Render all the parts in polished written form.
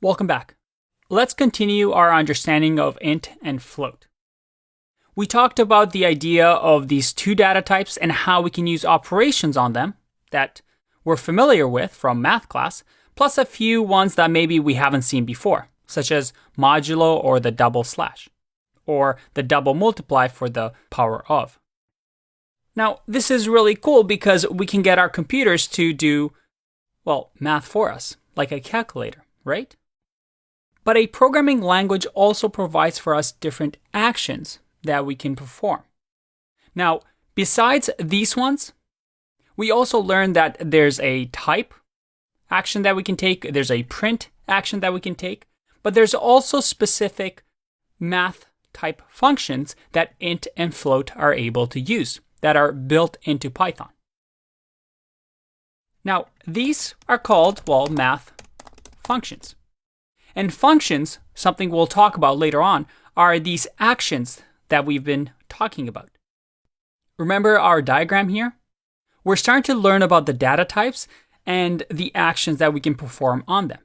Welcome back. Let's continue our understanding of int and float. We talked about the idea of these two data types and how we can use operations on them that we're familiar with from math class, plus a few ones that maybe we haven't seen before, such as modulo or the double slash, or the double multiply for the power of. Now, this is really cool because we can get our computers to do, well, math for us, like a calculator, right? But a programming language also provides for us different actions that we can perform. Now, besides these ones, we also learned that there's a type action that we can take, there's a print action that we can take, but there's also specific math type functions that int and float are able to use that are built into Python. Now, these are called, well, math functions. And functions, something we'll talk about later on, are these actions that we've been talking about. Remember our diagram here? We're starting to learn about the data types and the actions that we can perform on them.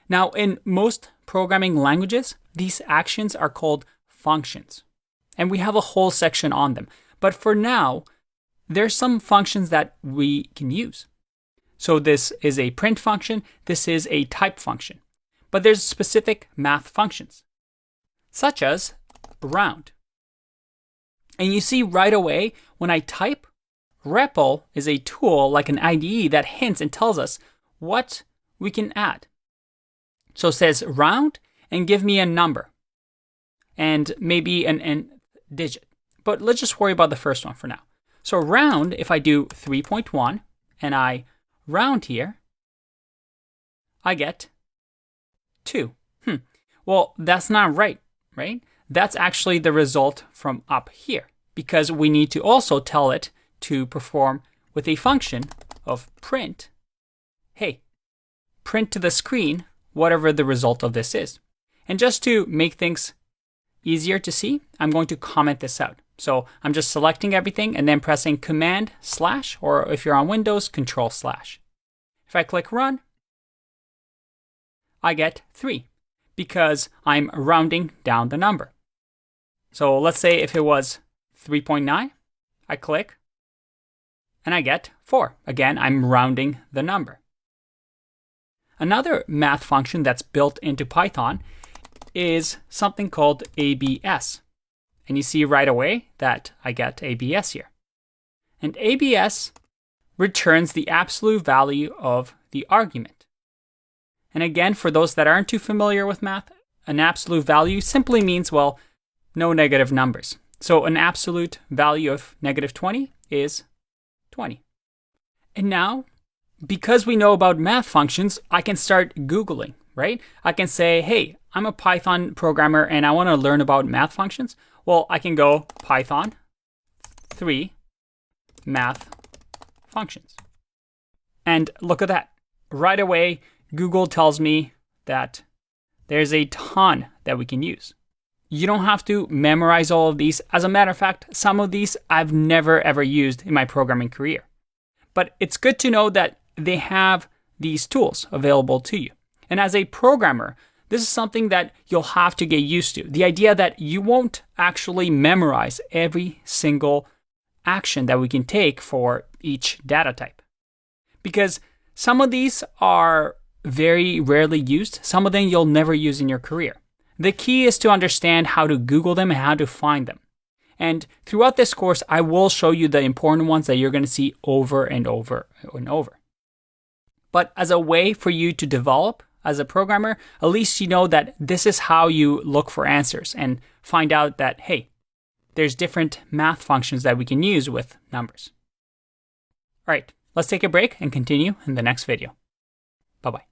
Now, in most programming languages, these actions are called functions. And we have a whole section on them. But for now, there's some functions that we can use. So this is a print function, this is a type function. But there's specific math functions, such as round. And you see right away, when I type, REPL is a tool like an IDE that hints and tells us what we can add. So it says round and give me a number and maybe an nth digit. But let's just worry about the first one for now. So round, if I do 3.1 and I round here, I get 2. Well, that's not right? That's actually the result from up here because we need to also tell it to perform with a function of print. Hey, print to the screen whatever the result of this is. And just to make things easier to see, I'm going to comment this out. So I'm just selecting everything and then pressing Command/, or if you're on Windows, Control/. If I click Run, I get 3 because I'm rounding down the number. So let's say if it was 3.9, I click and I get 4. Again, I'm rounding the number. Another math function that's built into Python is something called ABS. And you see right away that I get ABS here. And ABS returns the absolute value of the argument. And again, for those that aren't too familiar with math, an absolute value simply means, well, no negative numbers. So an absolute value of negative 20 is 20. And now, because we know about math functions, I can start Googling, right? I can say, hey, I'm a Python programmer and I want to learn about math functions. Well, I can go Python 3 math functions. And look at that. Right away, Google tells me that there's a ton that we can use. You don't have to memorize all of these. As a matter of fact, some of these I've never ever used in my programming career. But it's good to know that they have these tools available to you. And as a programmer, this is something that you'll have to get used to. The idea that you won't actually memorize every single action that we can take for each data type. Because some of these are very rarely used. Some of them you'll never use in your career. The key is to understand how to Google them and how to find them. And throughout this course, I will show you the important ones that you're going to see over and over and over. But as a way for you to develop as a programmer, at least you know that this is how you look for answers and find out that, hey, there's different math functions that we can use with numbers. All right, let's take a break and continue in the next video. Bye-bye.